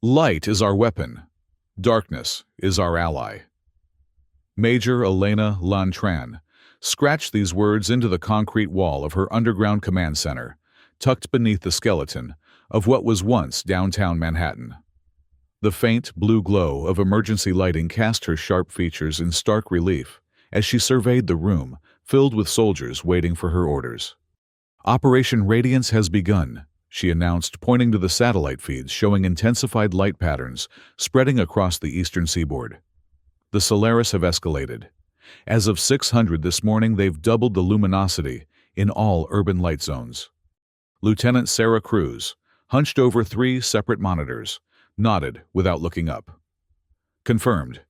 Light is our weapon. Darkness is our ally. Major Elena Lantran scratched these words into the concrete wall of her underground command center, tucked beneath the skeleton of what was once downtown Manhattan. The faint blue glow of emergency lighting cast her sharp features in stark relief as she surveyed the room filled with soldiers waiting for her orders. "Operation Radiance has begun," she announced, pointing to the satellite feeds showing intensified light patterns spreading across the eastern seaboard. The Solaris have escalated. As of 600 this morning, they've doubled the luminosity in all urban light zones. Lieutenant Sarah Cruz, hunched over 3 separate monitors, nodded without looking up. "Confirmed.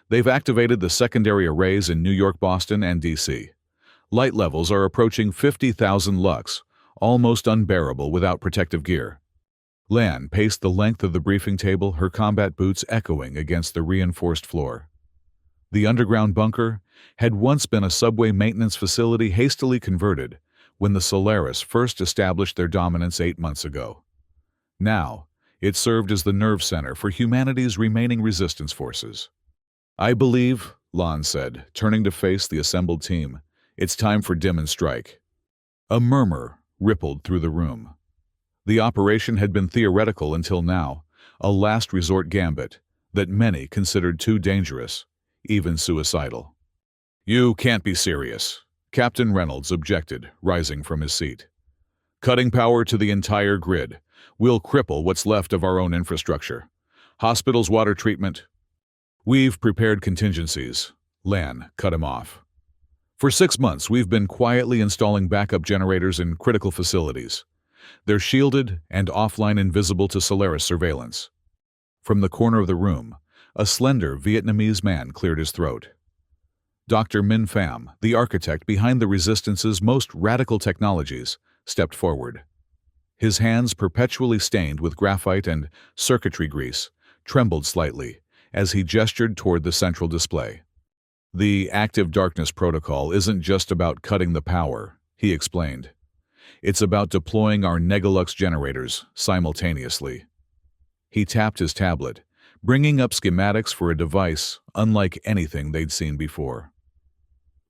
They've activated the secondary arrays in New York, Boston, and D.C. Light levels are approaching 50,000 lux, almost unbearable without protective gear." Lan paced the length of the briefing table, her combat boots echoing against the reinforced floor. The underground bunker had once been a subway maintenance facility hastily converted when the Solaris first established their dominance 8 months ago. Now, it served as the nerve center for humanity's remaining resistance forces. "I believe," Lan said, turning to face the assembled team, "it's time for dim and strike." A murmur rippled through the room. The operation had been theoretical until now, a last resort gambit that many considered too dangerous, even suicidal. "You can't be serious," Captain Reynolds objected, rising from his seat. "Cutting power to the entire grid will cripple what's left of our own infrastructure. Hospitals, water treatment." "We've prepared contingencies," Lan cut him off. "For 6 months, we've been quietly installing backup generators in critical facilities. They're shielded and offline, invisible to Solaris surveillance." From the corner of the room, a slender Vietnamese man cleared his throat. Dr. Minh Pham, the architect behind the Resistance's most radical technologies, stepped forward. His hands, perpetually stained with graphite and circuitry grease, trembled slightly as he gestured toward the central display. "The active darkness protocol isn't just about cutting the power," he explained. "It's about deploying our Negalux generators simultaneously." He tapped his tablet, bringing up schematics for a device unlike anything they'd seen before.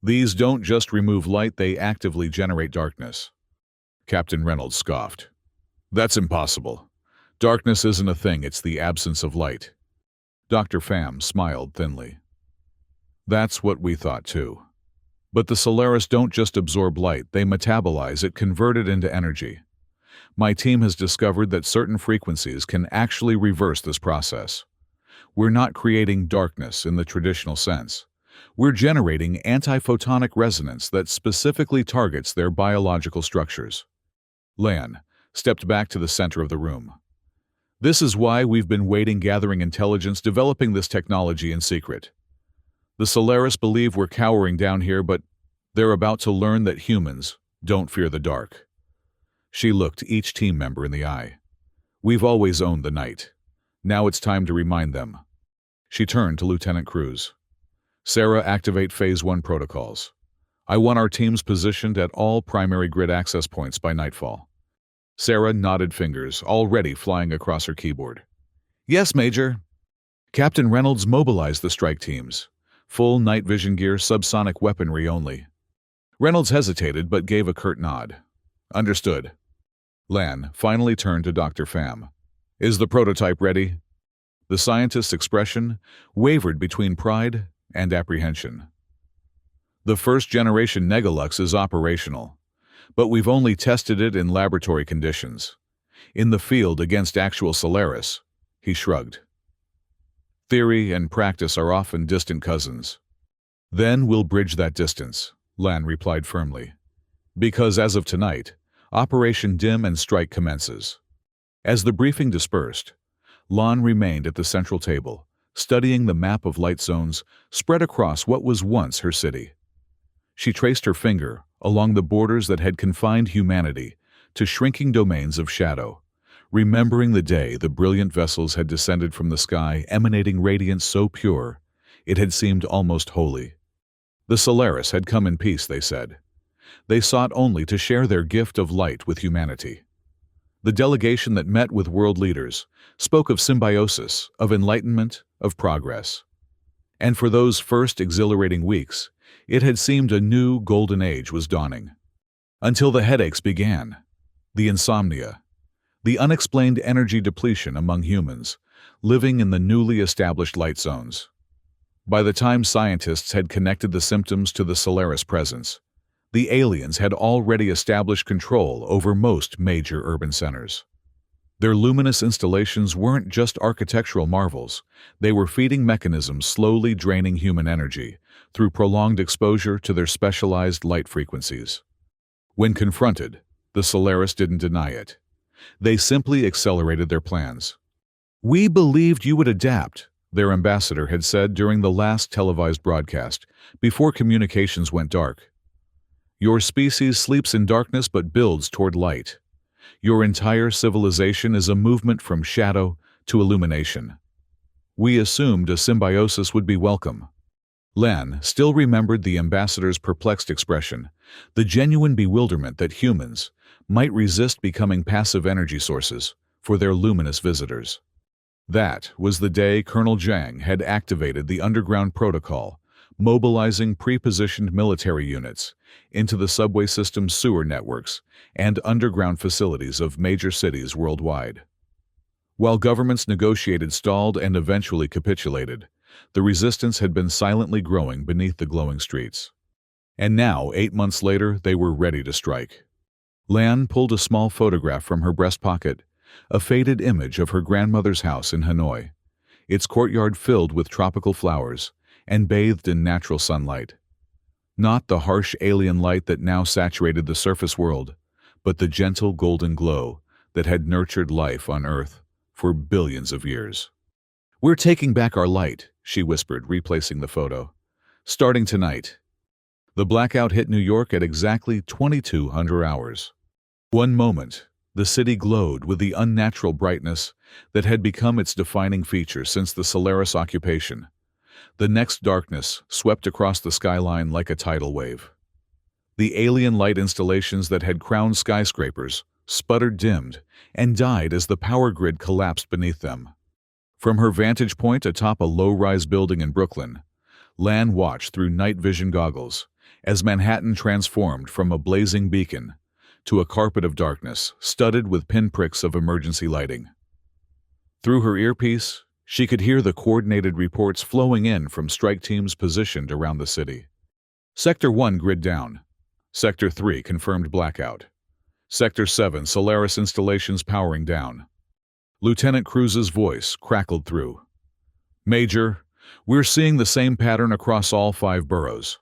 "These don't just remove light, they actively generate darkness." Captain Reynolds scoffed. "That's impossible. Darkness isn't a thing, it's the absence of light." Dr. Pham smiled thinly. "That's what we thought too. But the Solaris don't just absorb light, they metabolize it, convert it into energy. My team has discovered that certain frequencies can actually reverse this process. We're not creating darkness in the traditional sense. We're generating antiphotonic resonance that specifically targets their biological structures." Lan stepped back to the center of the room. "This is why we've been waiting, gathering intelligence, developing this technology in secret. The Solaris believe we're cowering down here, but they're about to learn that humans don't fear the dark." She looked each team member in the eye. "We've always owned the night. Now it's time to remind them." She turned to Lieutenant Cruz. "Sarah, activate Phase 1 protocols. I want our teams positioned at all primary grid access points by nightfall." Sarah nodded, fingers already flying across her keyboard. "Yes, Major." Captain Reynolds mobilized the strike teams. Full night vision gear, subsonic weaponry only. Reynolds hesitated but gave a curt nod. "Understood." Lan finally turned to Dr. Pham. "Is the prototype ready?" The scientist's expression wavered between pride and apprehension. "The first-generation Negalux is operational, but we've only tested it in laboratory conditions. In the field against actual Solaris," he shrugged. "Theory and practice are often distant cousins." "Then we'll bridge that distance," Lan replied firmly. "Because as of tonight, Operation Dim and Strike commences." As the briefing dispersed, Lan remained at the central table, studying the map of light zones spread across what was once her city. She traced her finger along the borders that had confined humanity to shrinking domains of shadow, remembering the day the brilliant vessels had descended from the sky, emanating radiance so pure it had seemed almost holy. The Solaris had come in peace, they said. They sought only to share their gift of light with humanity. The delegation that met with world leaders spoke of symbiosis, of enlightenment, of progress. And for those first exhilarating weeks, it had seemed a new golden age was dawning. Until the headaches began, the insomnia, the unexplained energy depletion among humans living in the newly established light zones. By the time scientists had connected the symptoms to the Solaris presence, the aliens had already established control over most major urban centers. Their luminous installations weren't just architectural marvels, they were feeding mechanisms slowly draining human energy through prolonged exposure to their specialized light frequencies. When confronted, the Solaris didn't deny it. They simply accelerated their plans. "We believed you would adapt," their ambassador had said during the last televised broadcast, before communications went dark. "Your species sleeps in darkness but builds toward light. Your entire civilization is a movement from shadow to illumination. We assumed a symbiosis would be welcome." Lan still remembered the ambassador's perplexed expression, the genuine bewilderment that humans might resist becoming passive energy sources for their luminous visitors. That was the day Colonel Zhang had activated the underground protocol, mobilizing pre-positioned military units into the subway system's sewer networks and underground facilities of major cities worldwide. While governments negotiated, stalled, and eventually capitulated, the resistance had been silently growing beneath the glowing streets. And now, 8 months later, they were ready to strike. Lan pulled a small photograph from her breast pocket, a faded image of her grandmother's house in Hanoi, its courtyard filled with tropical flowers and bathed in natural sunlight. Not the harsh alien light that now saturated the surface world, but the gentle golden glow that had nurtured life on Earth for billions of years. "We're taking back our light," she whispered, replacing the photo. "Starting tonight." The blackout hit New York at exactly 2200 hours. One moment, the city glowed with the unnatural brightness that had become its defining feature since the Solaris occupation. The next, darkness swept across the skyline like a tidal wave. The alien light installations that had crowned skyscrapers sputtered, dimmed, and died as the power grid collapsed beneath them. From her vantage point atop a low-rise building in Brooklyn, Lan watched through night vision goggles as Manhattan transformed from a blazing beacon to a carpet of darkness studded with pinpricks of emergency lighting. Through her earpiece, she could hear the coordinated reports flowing in from strike teams positioned around the city. Sector 1 grid down. Sector 3 confirmed blackout. Sector 7 Solaris installations powering down. Lieutenant Cruz's voice crackled through. "Major, we're seeing the same pattern across all 5 boroughs.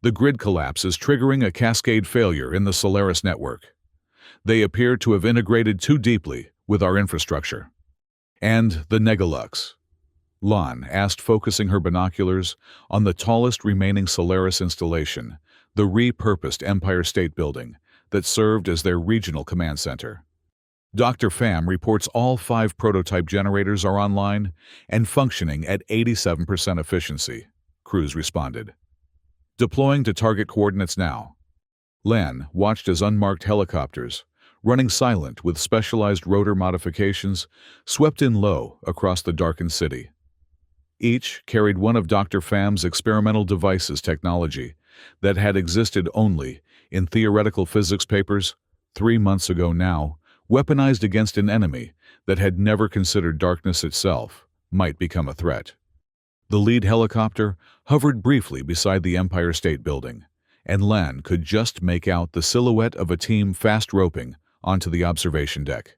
The grid collapse is triggering a cascade failure in the Solaris network. They appear to have integrated too deeply with our infrastructure." "And the Negalux?" Lan asked, focusing her binoculars on the tallest remaining Solaris installation, the repurposed Empire State Building that served as their regional command center. "Dr. Pham reports all 5 prototype generators are online and functioning at 87% efficiency," Cruz responded. "Deploying to target coordinates now." Lan watched as unmarked helicopters, running silent with specialized rotor modifications, swept in low across the darkened city. Each carried one of Dr. Pham's experimental devices technology that had existed only in theoretical physics papers 3 months ago now, weaponized against an enemy that had never considered darkness itself might become a threat. The lead helicopter hovered briefly beside the Empire State Building, and Lan could just make out the silhouette of a team fast roping onto the observation deck.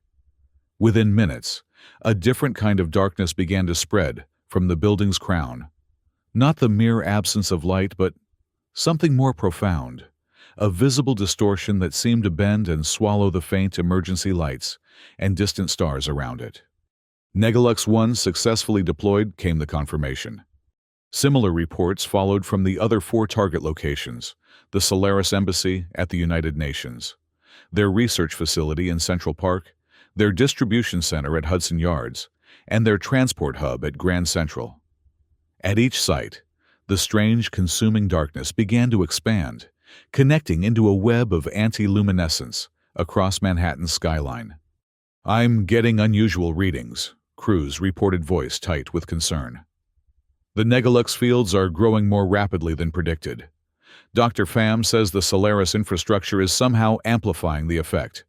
Within minutes, a different kind of darkness began to spread from the building's crown. Not the mere absence of light, but something more profound, a visible distortion that seemed to bend and swallow the faint emergency lights and distant stars around it. Negalux 1 successfully deployed, came the confirmation. Similar reports followed from the other 4 target locations, the Solaris Embassy at the United Nations, their research facility in Central Park, their distribution center at Hudson Yards, and their transport hub at Grand Central. At each site, the strange, consuming darkness began to expand, connecting into a web of anti-luminescence across Manhattan's skyline. I'm getting unusual readings, Cruz reported, voice tight with concern. The Negalux fields are growing more rapidly than predicted. Dr. Pham says the Solaris infrastructure is somehow amplifying the effect.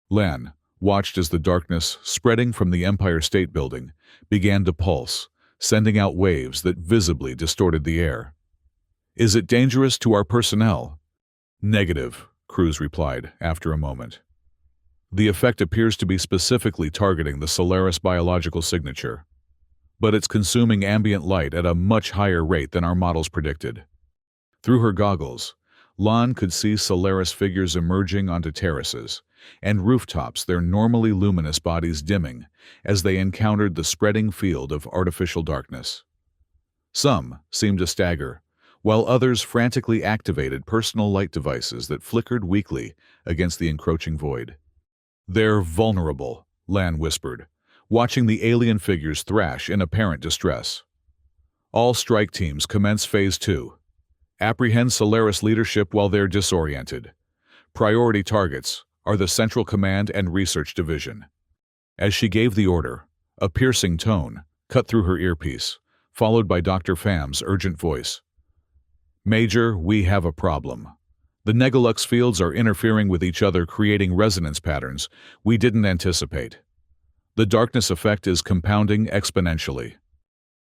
Lan watched as the darkness, spreading from the Empire State Building, began to pulse, sending out waves that visibly distorted the air. Is it dangerous to our personnel? Negative, Cruz replied after a moment. The effect appears to be specifically targeting the Solaris biological signature, but it's consuming ambient light at a much higher rate than our models predicted. Through her goggles, Lan could see Solaris figures emerging onto terraces and rooftops, their normally luminous bodies dimming as they encountered the spreading field of artificial darkness. Some seemed to stagger, while others frantically activated personal light devices that flickered weakly against the encroaching void. They're vulnerable, Lan whispered, watching the alien figures thrash in apparent distress. All strike teams commence Phase 2. Apprehend Solaris leadership while they're disoriented. Priority targets are the Central Command and Research Division. As she gave the order, a piercing tone cut through her earpiece, followed by Dr. Pham's urgent voice. Major, we have a problem. The Negalux fields are interfering with each other, creating resonance patterns we didn't anticipate. The darkness effect is compounding exponentially.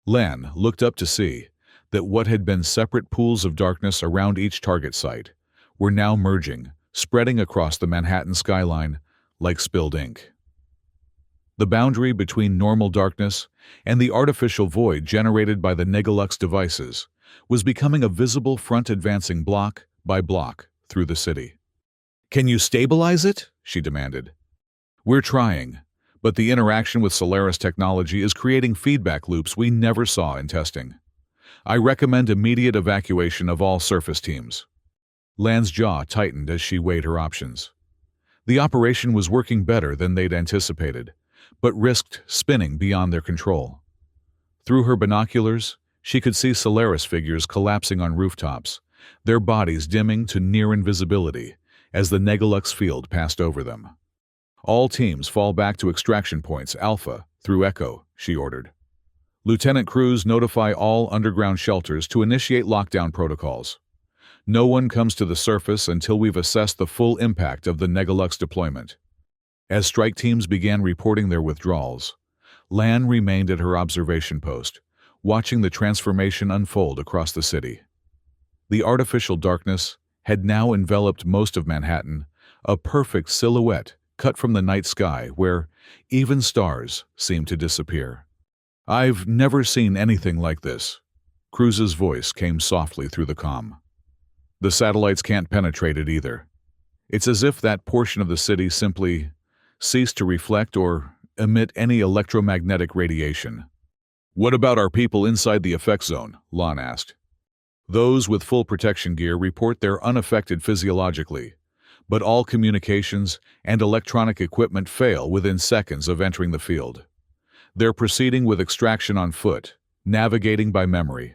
Lan looked up to see that what had been separate pools of darkness around each target site were now merging, spreading across the Manhattan skyline like spilled ink. The boundary between normal darkness and the artificial void generated by the Negalux devices was becoming a visible front, advancing block by block through the city. Can you stabilize it? She demanded. We're trying, but the interaction with Solaris technology is creating feedback loops we never saw in testing. I recommend immediate evacuation of all surface teams. Lan's jaw tightened as she weighed her options. The operation was working better than they'd anticipated, but risked spinning beyond their control. Through her binoculars, she could see Solaris figures collapsing on rooftops, their bodies dimming to near invisibility as the Negalux field passed over them. All teams fall back to extraction points Alpha through Echo, she ordered. Lieutenant Cruz, notify all underground shelters to initiate lockdown protocols. No one comes to the surface until we've assessed the full impact of the Negalux deployment. As strike teams began reporting their withdrawals, Lan remained at her observation post, watching the transformation unfold across the city. The artificial darkness had now enveloped most of Manhattan, a perfect silhouette cut from the night sky where even stars seemed to disappear. I've never seen anything like this. Cruz's voice came softly through the comm. The satellites can't penetrate it either. It's as if that portion of the city simply ceased to reflect or emit any electromagnetic radiation. What about our people inside the effect zone? Lan asked. Those with full protection gear report they're unaffected physiologically, but all communications and electronic equipment fail within seconds of entering the field. They're proceeding with extraction on foot, navigating by memory.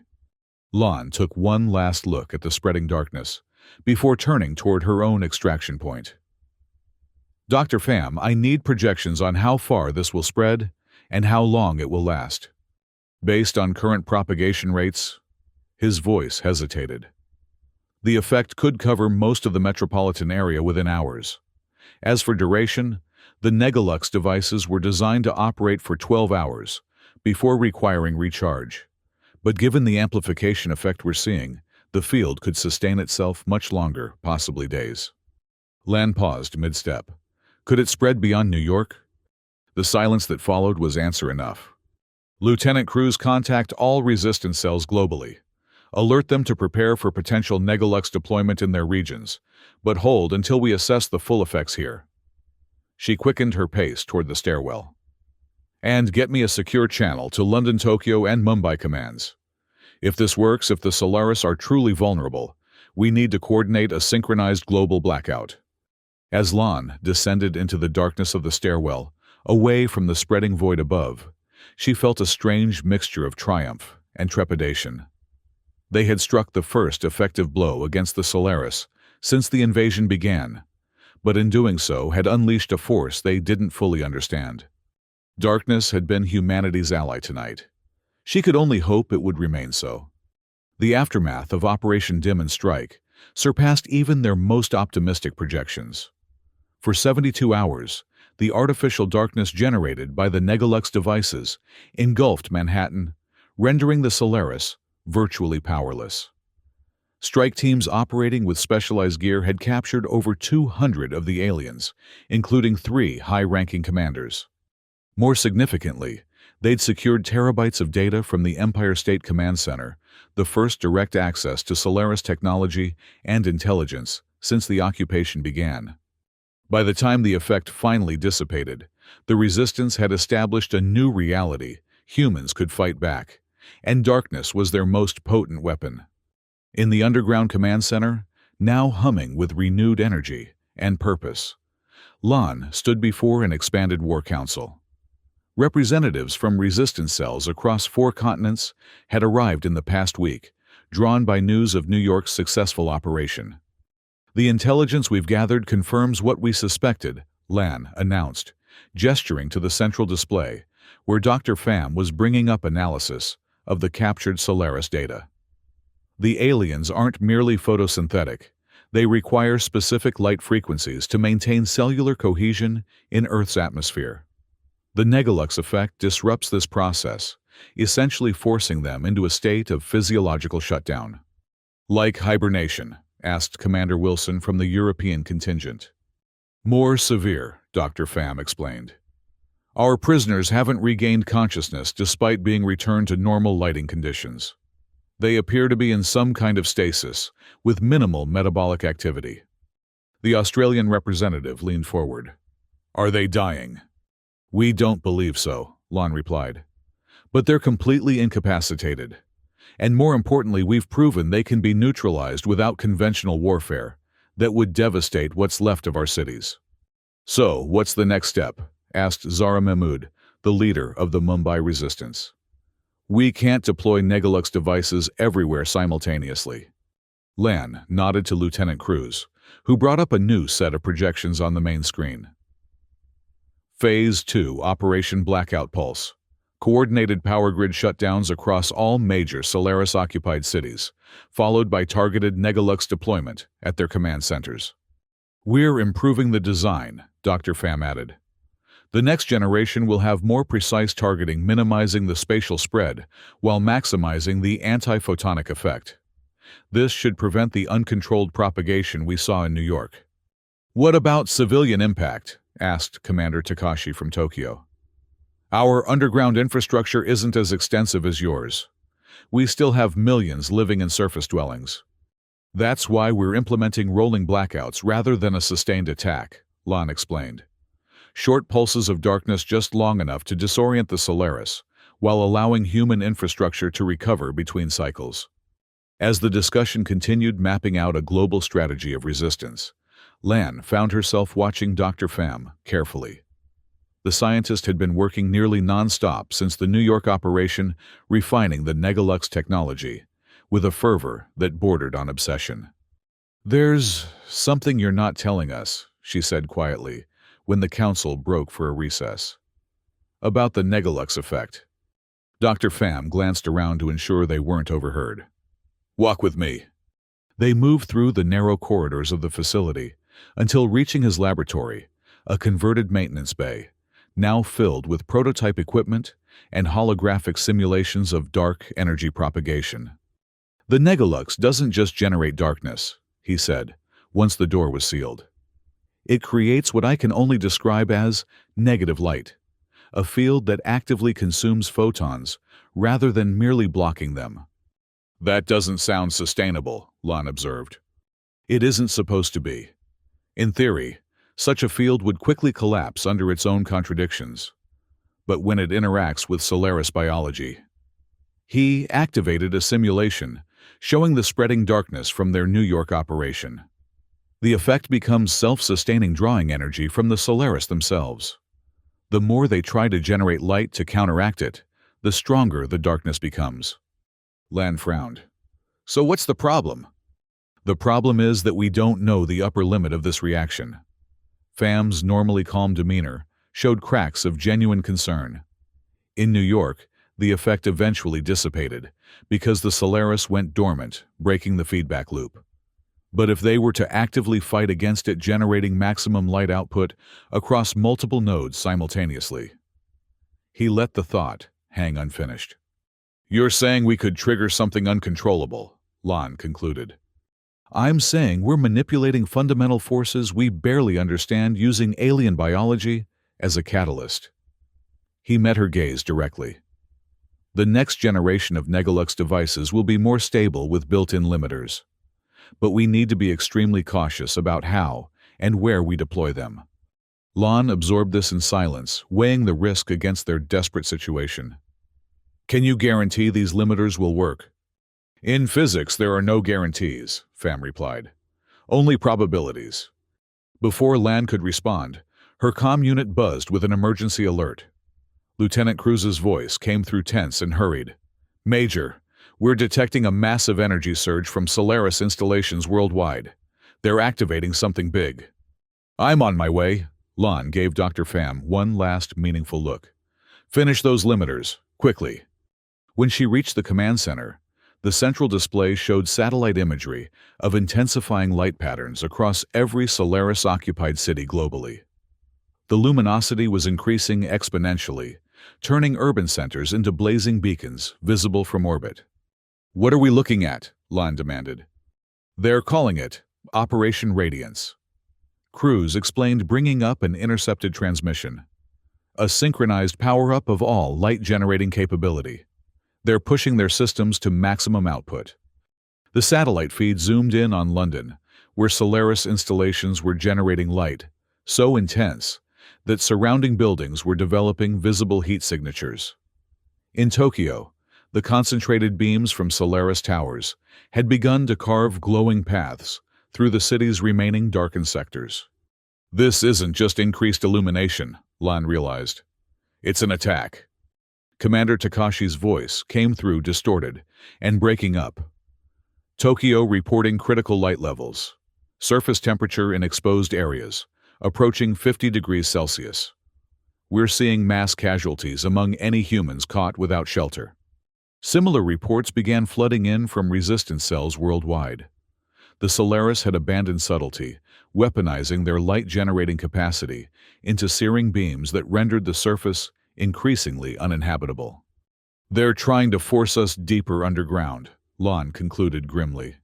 Lan took one last look at the spreading darkness before turning toward her own extraction point. Dr. Pham, I need projections on how far this will spread and how long it will last. Based on current propagation rates, his voice hesitated. The effect could cover most of the metropolitan area within hours. As for duration, the Negalux devices were designed to operate for 12 hours before requiring recharge. But given the amplification effect we're seeing, the field could sustain itself much longer, possibly days. Lan paused mid-step. Could it spread beyond New York? The silence that followed was answer enough. Lieutenant Cruz, contact all resistance cells globally. Alert them to prepare for potential Negalux deployment in their regions, but hold until we assess the full effects here. She quickened her pace toward the stairwell. And get me a secure channel to London, Tokyo, and Mumbai commands. If this works, if the Solaris are truly vulnerable, we need to coordinate a synchronized global blackout. As Lan descended into the darkness of the stairwell, away from the spreading void above, she felt a strange mixture of triumph and trepidation. They had struck the first effective blow against the Solaris since the invasion began, but in doing so had unleashed a force they didn't fully understand. Darkness had been humanity's ally tonight. She could only hope it would remain so. The aftermath of Operation Dim and Strike surpassed even their most optimistic projections. For 72 hours, the artificial darkness generated by the Negalux devices engulfed Manhattan, rendering the Solaris virtually powerless. Strike teams operating with specialized gear had captured over 200 of the aliens, including 3 high-ranking commanders. More significantly, they'd secured terabytes of data from the Empire State Command Center, the first direct access to Solaris technology and intelligence since the occupation began. By the time the effect finally dissipated, the Resistance had established a new reality: humans could fight back, and darkness was their most potent weapon. In the underground command center, now humming with renewed energy and purpose, Lon stood before an expanded war council. Representatives from resistance cells across 4 continents had arrived in the past week, drawn by news of New York's successful operation. "The intelligence we've gathered confirms what we suspected," Lan announced, gesturing to the central display, where Dr. Pham was bringing up analysis of the captured Solaris data. "The aliens aren't merely photosynthetic. They require specific light frequencies to maintain cellular cohesion in Earth's atmosphere. The Negalux effect disrupts this process, essentially forcing them into a state of physiological shutdown." "Like hibernation?" asked Commander Wilson from the European contingent. "More severe," Dr. Pham explained. "Our prisoners haven't regained consciousness despite being returned to normal lighting conditions. They appear to be in some kind of stasis, with minimal metabolic activity." The Australian representative leaned forward. "Are they dying?" "We don't believe so," Lon replied. "But they're completely incapacitated. And more importantly, we've proven they can be neutralized without conventional warfare that would devastate what's left of our cities." "So, what's the next step?" asked Zara Mahmood, the leader of the Mumbai resistance. "We can't deploy Negalux devices everywhere simultaneously." Lan nodded to Lieutenant Cruz, who brought up a new set of projections on the main screen. Phase 2 Operation Blackout Pulse. Coordinated power grid shutdowns across all major Solaris-occupied cities, followed by targeted Negalux deployment at their command centers. "We're improving the design," Dr. Pham added. "The next generation will have more precise targeting, minimizing the spatial spread while maximizing the anti-photonic effect. This should prevent the uncontrolled propagation we saw in New York." "What about civilian impact?" asked Commander Takashi from Tokyo. "Our underground infrastructure isn't as extensive as yours. We still have millions living in surface dwellings. That's why we're implementing rolling blackouts rather than a sustained attack," Lon explained. "Short pulses of darkness just long enough to disorient the Solaris, while allowing human infrastructure to recover between cycles." As the discussion continued, mapping out a global strategy of resistance, Lan found herself watching Dr. Pham carefully. The scientist had been working nearly non-stop since the New York operation, refining the Negalux technology, with a fervor that bordered on obsession. "There's something you're not telling us," she said quietly, when the council broke for a recess. "About the Negalux effect." Dr. Pham glanced around to ensure they weren't overheard. "Walk with me." They moved through the narrow corridors of the facility until reaching his laboratory, a converted maintenance bay, now filled with prototype equipment and holographic simulations of dark energy propagation. "The Negalux doesn't just generate darkness," he said, once the door was sealed. "It creates what I can only describe as negative light, a field that actively consumes photons rather than merely blocking them." "That doesn't sound sustainable," Lon observed. "It isn't supposed to be. In theory, such a field would quickly collapse under its own contradictions. But when it interacts with Solaris biology..." He activated a simulation showing the spreading darkness from their New York operation. The effect becomes self-sustaining, drawing energy from the Solaris themselves. The more they try to generate light to counteract it, the stronger the darkness becomes. Lan frowned. "So what's the problem?" "The problem is that we don't know the upper limit of this reaction. Fam's normally calm demeanor showed cracks of genuine concern. In New York, the effect eventually dissipated because the Solaris went dormant, breaking the feedback loop. But if they were to actively fight against it, generating maximum light output across multiple nodes simultaneously. He let the thought hang unfinished. "You're saying we could trigger something uncontrollable," Lon concluded. "I'm saying we're manipulating fundamental forces we barely understand using alien biology as a catalyst." He met her gaze directly. "The next generation of Negalux devices will be more stable with built-in limiters. But we need to be extremely cautious about how and where we deploy them." Lon absorbed this in silence, weighing the risk against their desperate situation. "Can you guarantee these limiters will work?" "In physics, there are no guarantees," Pham replied. "Only probabilities." Before Lan could respond, her comm unit buzzed with an emergency alert. Lieutenant Cruz's voice came through tense and hurried. "Major, we're detecting a massive energy surge from Solaris installations worldwide. They're activating something big." "I'm on my way." Lon gave Dr. Pham one last meaningful look. "Finish those limiters, quickly." When she reached the command center, the central display showed satellite imagery of intensifying light patterns across every Solaris-occupied city globally. The luminosity was increasing exponentially, turning urban centers into blazing beacons visible from orbit. "What are we looking at?" Lon demanded. "They're calling it Operation Radiance." Cruz explained, bringing up an intercepted transmission. "A synchronized power-up of all light-generating capability. They're pushing their systems to maximum output." The satellite feed zoomed in on London, where Solaris installations were generating light so intense that surrounding buildings were developing visible heat signatures. In Tokyo, the concentrated beams from Solaris towers had begun to carve glowing paths through the city's remaining darkened sectors. "This isn't just increased illumination," Lan realized. "It's an attack." Commander Takashi's voice came through distorted and breaking up. "Tokyo reporting critical light levels. Surface temperature in exposed areas approaching 50 degrees Celsius. We're seeing mass casualties among any humans caught without shelter." Similar reports began flooding in from resistance cells worldwide. The Solaris had abandoned subtlety, weaponizing their light-generating capacity into searing beams that rendered the surface increasingly uninhabitable. "They're trying to force us deeper underground," Lon concluded grimly.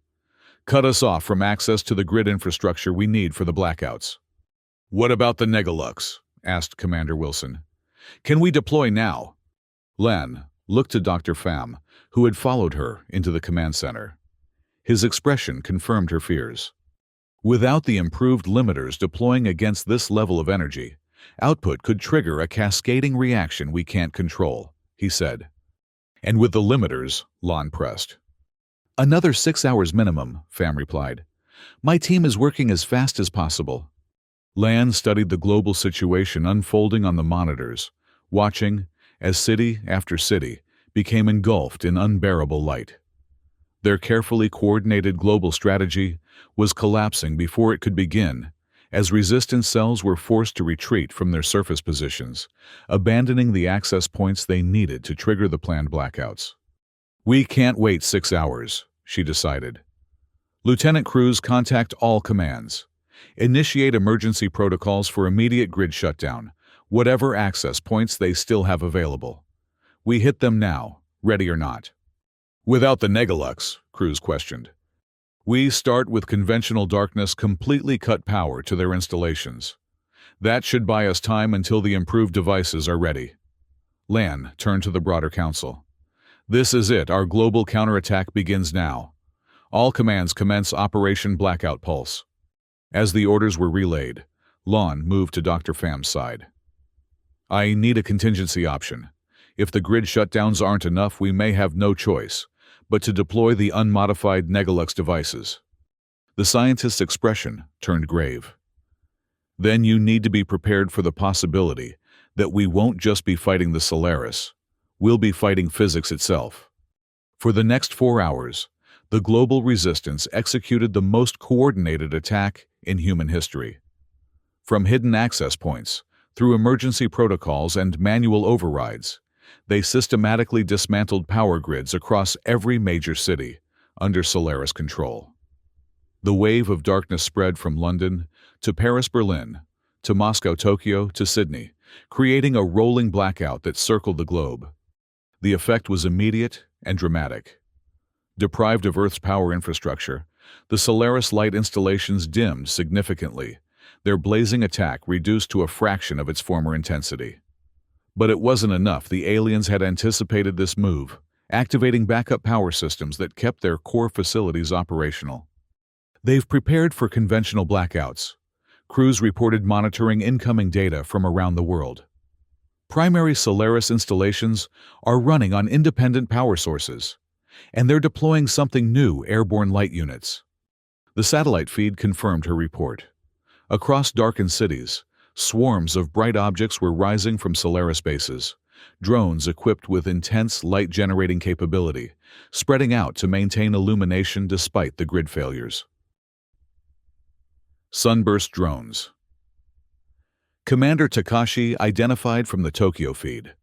"Cut us off from access to the grid infrastructure we need for the blackouts." "What about the Negalux?" asked Commander Wilson. "Can we deploy now?" Lan looked to Dr. Pham, who had followed her into the command center. His expression confirmed her fears. "Without the improved limiters deploying against this level of energy, output could trigger a cascading reaction we can't control," he said. "And with the limiters," Lon pressed. "Another 6 hours minimum," Pham replied. "My team is working as fast as possible." Lan studied the global situation unfolding on the monitors, watching as city after city became engulfed in unbearable light. Their carefully coordinated global strategy was collapsing before it could begin, as resistance cells were forced to retreat from their surface positions, abandoning the access points they needed to trigger the planned blackouts. "We can't wait 6 hours," she decided. "Lieutenant Cruz, contact all commands. Initiate emergency protocols for immediate grid shutdown, whatever access points they still have available. We hit them now, ready or not." "Without the Negalux?" Cruz questioned. "We start with conventional darkness, completely cut power to their installations. That should buy us time until the improved devices are ready." Lan turned to the broader council. "This is it. Our global counterattack begins now. All commands commence Operation Blackout Pulse." As the orders were relayed, Lon moved to Dr. Pham's side. "I need a contingency option. If the grid shutdowns aren't enough, we may have no choice but to deploy the unmodified Negalux devices." The scientist's expression turned grave. "Then you need to be prepared for the possibility that we won't just be fighting the Solaris, we'll be fighting physics itself." For the next 4 hours, the global resistance executed the most coordinated attack in human history. From hidden access points, through emergency protocols and manual overrides, they systematically dismantled power grids across every major city under Solaris control. The wave of darkness spread from London to Paris, Berlin, to Moscow, Tokyo, to Sydney, creating a rolling blackout that circled the globe. The effect was immediate and dramatic. Deprived of Earth's power infrastructure, the Solaris light installations dimmed significantly, their blazing attack reduced to a fraction of its former intensity. But it wasn't enough. The aliens had anticipated this move, activating backup power systems that kept their core facilities operational. They've prepared for conventional blackouts. Crews reported monitoring incoming data from around the world. Primary Solaris installations are running on independent power sources, and they're deploying something new: airborne light units. The satellite feed confirmed her report. Across darkened cities, swarms of bright objects were rising from Solaris bases, drones equipped with intense light-generating capability, spreading out to maintain illumination despite the grid failures. Sunburst drones. Commander Takashi identified from the Tokyo feed.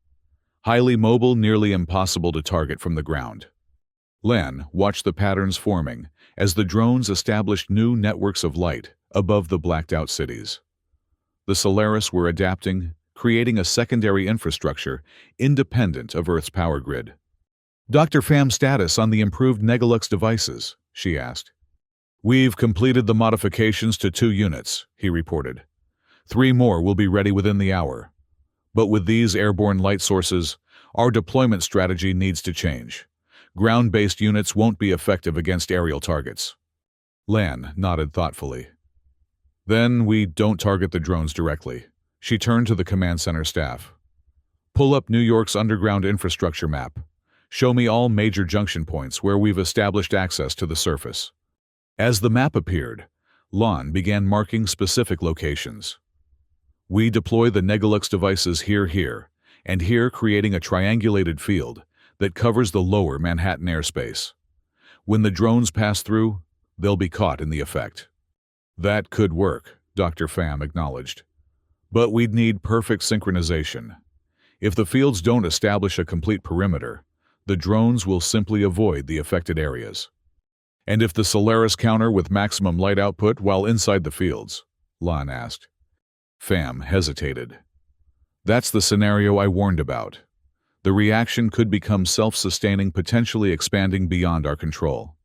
Highly mobile, nearly impossible to target from the ground. Lan watched the patterns forming as the drones established new networks of light above the blacked-out cities. The Solaris were adapting, creating a secondary infrastructure independent of Earth's power grid. "Dr. Pham, status on the improved Negalux devices?" she asked. "We've completed the modifications to 2 units, he reported. 3 more will be ready within the hour. But with these airborne light sources, our deployment strategy needs to change. Ground-based units won't be effective against aerial targets." Lan nodded thoughtfully. "Then we don't target the drones directly." She turned to the command center staff. "Pull up New York's underground infrastructure map. Show me all major junction points where we've established access to the surface." As the map appeared, Lan began marking specific locations. "We deploy the Negalux devices here, and here, creating a triangulated field that covers the lower Manhattan airspace. When the drones pass through, they'll be caught in the effect." "That could work," Dr. Pham acknowledged. "But we'd need perfect synchronization. If the fields don't establish a complete perimeter, the drones will simply avoid the affected areas." "And if the Solaris counter with maximum light output while inside the fields?" Lan asked. Pham hesitated. "That's the scenario I warned about. The reaction could become self-sustaining, potentially expanding beyond our control."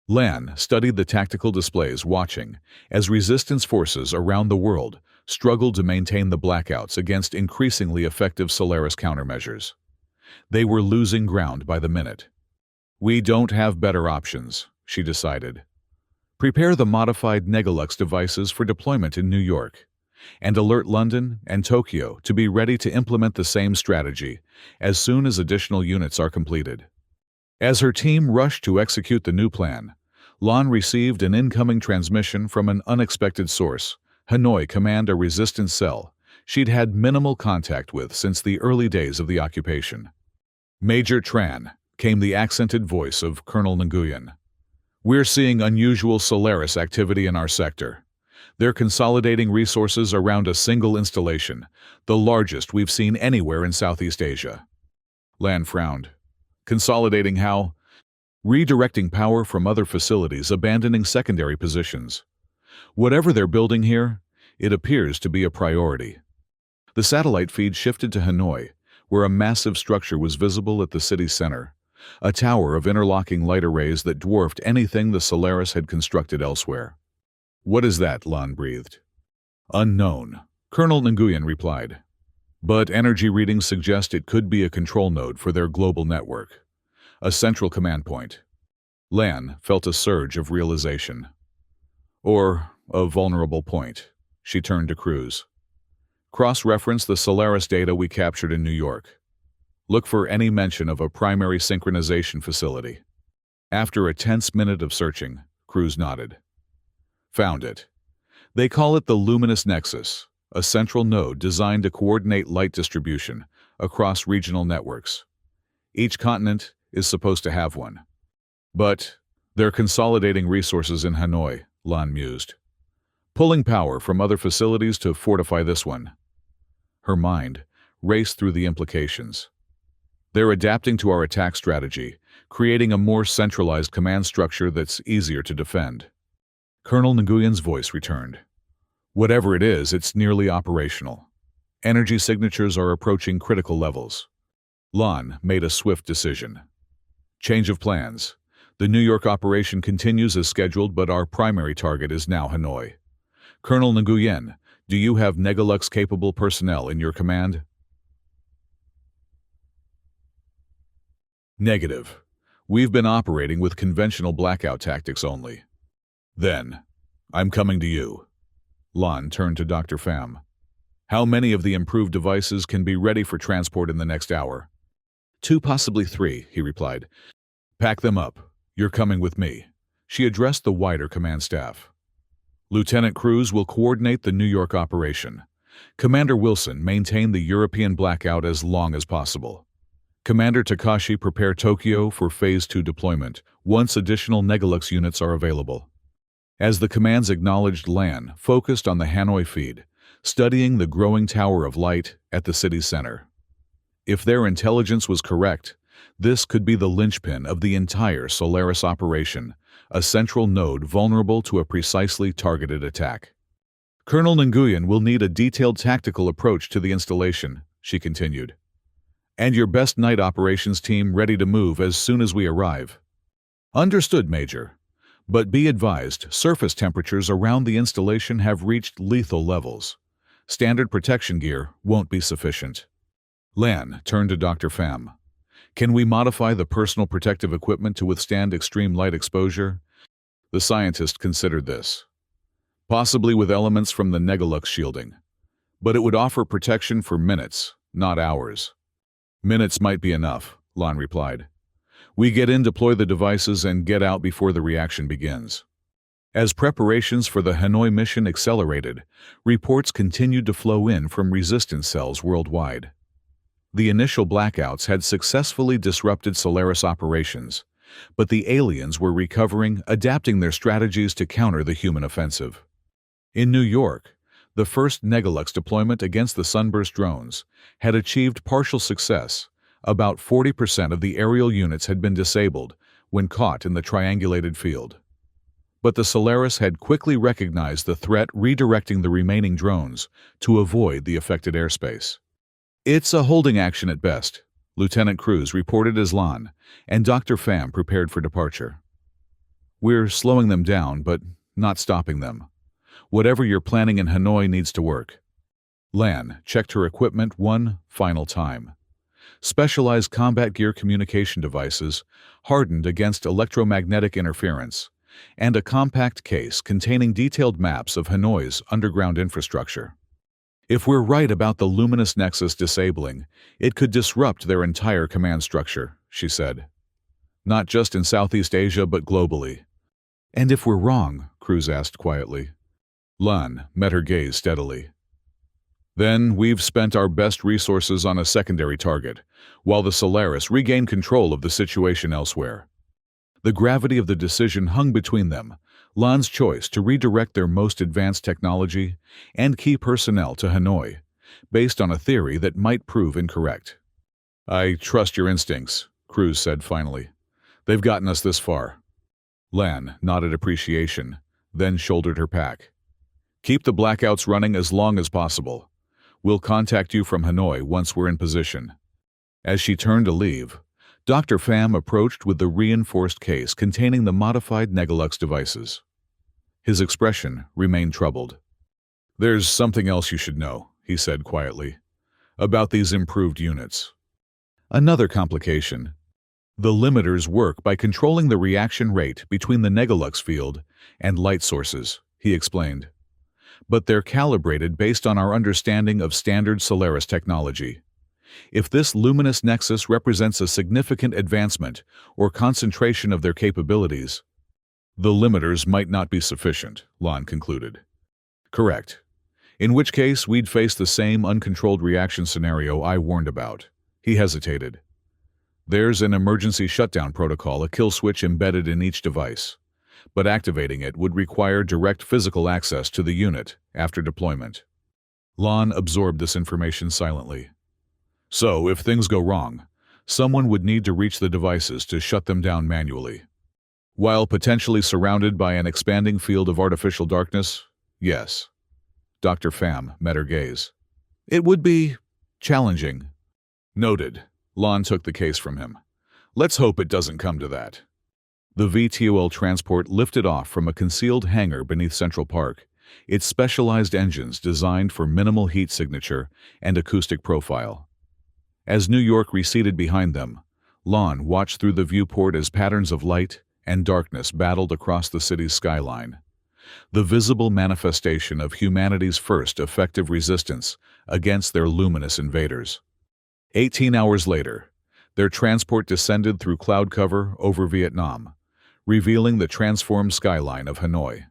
Lan studied the tactical displays, watching as resistance forces around the world struggled to maintain the blackouts against increasingly effective Solaris countermeasures. They were losing ground by the minute. "We don't have better options," she decided. "Prepare the modified Negalux devices for deployment in New York, and alert London and Tokyo to be ready to implement the same strategy as soon as additional units are completed." As her team rushed to execute the new plan, Lan received an incoming transmission from an unexpected source: Hanoi Command, a resistance cell she'd had minimal contact with since the early days of the occupation. "Major Tran," came the accented voice of Colonel Nguyen. "We're seeing unusual Solaris activity in our sector. They're consolidating resources around a single installation, the largest we've seen anywhere in Southeast Asia." Lan frowned. "Consolidating how?" "Redirecting power from other facilities, abandoning secondary positions. Whatever they're building here, it appears to be a priority." The satellite feed shifted to Hanoi, where a massive structure was visible at the city's center, a tower of interlocking light arrays that dwarfed anything the Solaris had constructed elsewhere. "What is that?" Lan breathed. "Unknown," Colonel Nguyen replied. "But energy readings suggest it could be a control node for their global network. A central command point." Lan felt a surge of realization. "Or a vulnerable point." She turned to Cruz. "Cross-reference the Solaris data we captured in New York. Look for any mention of a primary synchronization facility." After a tense minute of searching, Cruz nodded. "Found it. They call it the Luminous Nexus, a central node designed to coordinate light distribution across regional networks. Each continent is supposed to have one. But they're consolidating resources in Hanoi," Lan mused. pulling power from other facilities to fortify this one. Her mind raced through the implications. They're adapting to our attack strategy, creating a more centralized command structure that's easier to defend. Colonel Nguyen's voice returned. Whatever it is, it's nearly operational. Energy signatures are approaching critical levels. Lan made a swift decision. Change of plans. The New York operation continues as scheduled, but our primary target is now Hanoi. Colonel Nguyen, do you have Negalux-capable personnel in your command? Negative. We've been operating with conventional blackout tactics only. Then, I'm coming to you. Lan turned to Dr. Pham. How many of the improved devices can be ready for transport in the next hour? 2, possibly 3, he replied. Pack them up. You're coming with me. She addressed the wider command staff. Lieutenant Cruz will coordinate the New York operation. Commander Wilson maintain the European blackout as long as possible. Commander Takashi prepare Tokyo for Phase 2 deployment once additional Negalux units are available. As the command's acknowledged Lan focused on the Hanoi feed, studying the growing tower of light at the city's center. If their intelligence was correct, this could be the linchpin of the entire Solaris operation, a central node vulnerable to a precisely targeted attack. Colonel Nguyen will need a detailed tactical approach to the installation, she continued. And your best night operations team ready to move as soon as we arrive. Understood, Major. But be advised, surface temperatures around the installation have reached lethal levels. Standard protection gear won't be sufficient. Lan turned to Dr. Pham. Can we modify the personal protective equipment to withstand extreme light exposure? The scientist considered this. Possibly with elements from the Negalux shielding. But it would offer protection for minutes, not hours. Minutes might be enough, Lan replied. We get in, deploy the devices, and get out before the reaction begins. As preparations for the Hanoi mission accelerated, reports continued to flow in from resistance cells worldwide. The initial blackouts had successfully disrupted Solaris operations, but the aliens were recovering, adapting their strategies to counter the human offensive. In New York, the first Negalux deployment against the Sunburst drones had achieved partial success. About 40% of the aerial units had been disabled when caught in the triangulated field. But the Solaris had quickly recognized the threat, redirecting the remaining drones to avoid the affected airspace. It's a holding action at best, Lieutenant Cruz reported as Lan, and Dr. Pham prepared for departure. We're slowing them down, but not stopping them. Whatever you're planning in Hanoi needs to work. Lan checked her equipment one final time. Specialized combat gear communication devices, hardened against electromagnetic interference, and a compact case containing detailed maps of Hanoi's underground infrastructure. If we're right about the luminous nexus disabling, it could disrupt their entire command structure, she said. Not just in Southeast Asia, but globally. And if we're wrong, Cruz asked quietly. Lan met her gaze steadily. Then we've spent our best resources on a secondary target, while the Solaris regained control of the situation elsewhere. The gravity of the decision hung between them, Lan's choice to redirect their most advanced technology and key personnel to Hanoi, based on a theory that might prove incorrect. I trust your instincts, Cruz said finally. They've gotten us this far. Lan nodded appreciation, then shouldered her pack. Keep the blackouts running as long as possible. We'll contact you from Hanoi once we're in position. As she turned to leave, Dr. Pham approached with the reinforced case containing the modified Negalux devices. His expression remained troubled. There's something else you should know, he said quietly, about these improved units. Another complication. The limiters work by controlling the reaction rate between the Negalux field and light sources, he explained. But they're calibrated based on our understanding of standard Solaris technology. If this luminous nexus represents a significant advancement or concentration of their capabilities, the limiters might not be sufficient, Lan concluded. Correct. In which case, we'd face the same uncontrolled reaction scenario I warned about. He hesitated. There's an emergency shutdown protocol, a kill switch embedded in each device. but activating it would require direct physical access to the unit after deployment. Lon absorbed this information silently. So, if things go wrong, someone would need to reach the devices to shut them down manually. While potentially surrounded by an expanding field of artificial darkness, yes. Dr. Pham met her gaze. It would be challenging. Noted. Lon took the case from him. Let's hope it doesn't come to that. The VTOL transport lifted off from a concealed hangar beneath Central Park, its specialized engines designed for minimal heat signature and acoustic profile. As New York receded behind them, Lon watched through the viewport as patterns of light and darkness battled across the city's skyline, the visible manifestation of humanity's first effective resistance against their luminous invaders. 18 hours later, their transport descended through cloud cover over Vietnam, revealing the transformed skyline of Hanoi.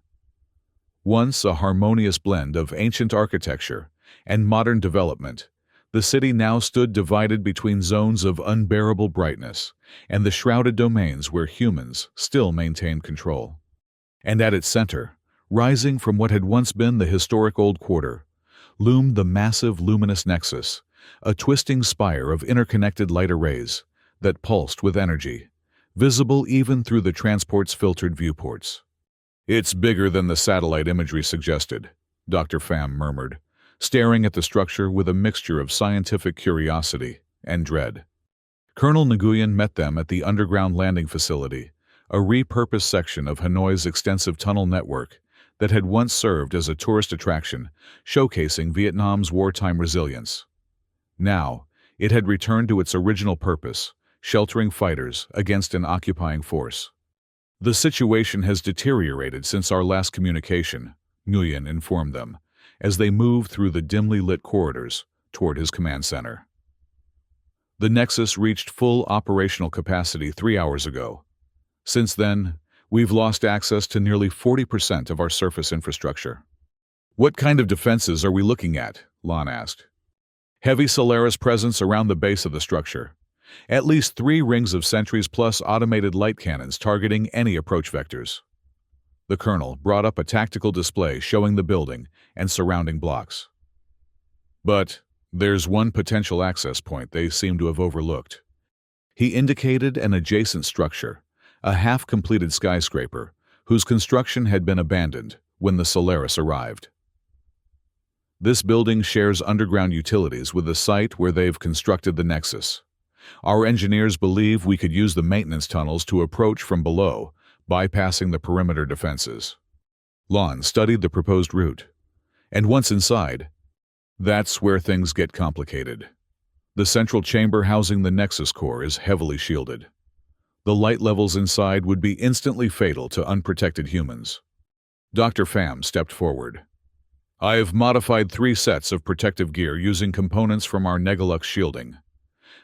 Once a harmonious blend of ancient architecture and modern development, the city now stood divided between zones of unbearable brightness and the shrouded domains where humans still maintained control. And at its center, rising from what had once been the historic Old Quarter, loomed the massive luminous nexus, a twisting spire of interconnected light arrays that pulsed with energy, visible even through the transport's filtered viewports. It's bigger than the satellite imagery suggested, Dr. Pham murmured, staring at the structure with a mixture of scientific curiosity and dread. Colonel Nguyen met them at the underground landing facility, a repurposed section of Hanoi's extensive tunnel network that had once served as a tourist attraction, showcasing Vietnam's wartime resilience. Now, it had returned to its original purpose, sheltering fighters against an occupying force. The situation has deteriorated since our last communication, Nguyen informed them, as they moved through the dimly lit corridors toward his command center. The Nexus reached full operational capacity 3 hours ago. Since then, we've lost access to nearly 40% of our surface infrastructure. What kind of defenses are we looking at? Lon asked. Heavy Solaris presence around the base of the structure. At least 3 rings of sentries plus automated light cannons targeting any approach vectors. The colonel brought up a tactical display showing the building and surrounding blocks. But there's one potential access point they seem to have overlooked. He indicated an adjacent structure, a half-completed skyscraper, whose construction had been abandoned when the Solaris arrived. This building shares underground utilities with the site where they've constructed the Nexus. Our engineers believe we could use the maintenance tunnels to approach from below, bypassing the perimeter defenses. Lon studied the proposed route. And once inside, that's where things get complicated. The central chamber housing the Nexus core is heavily shielded. The light levels inside would be instantly fatal to unprotected humans. Dr. Pham stepped forward. I've modified 3 sets of protective gear using components from our Negalux shielding.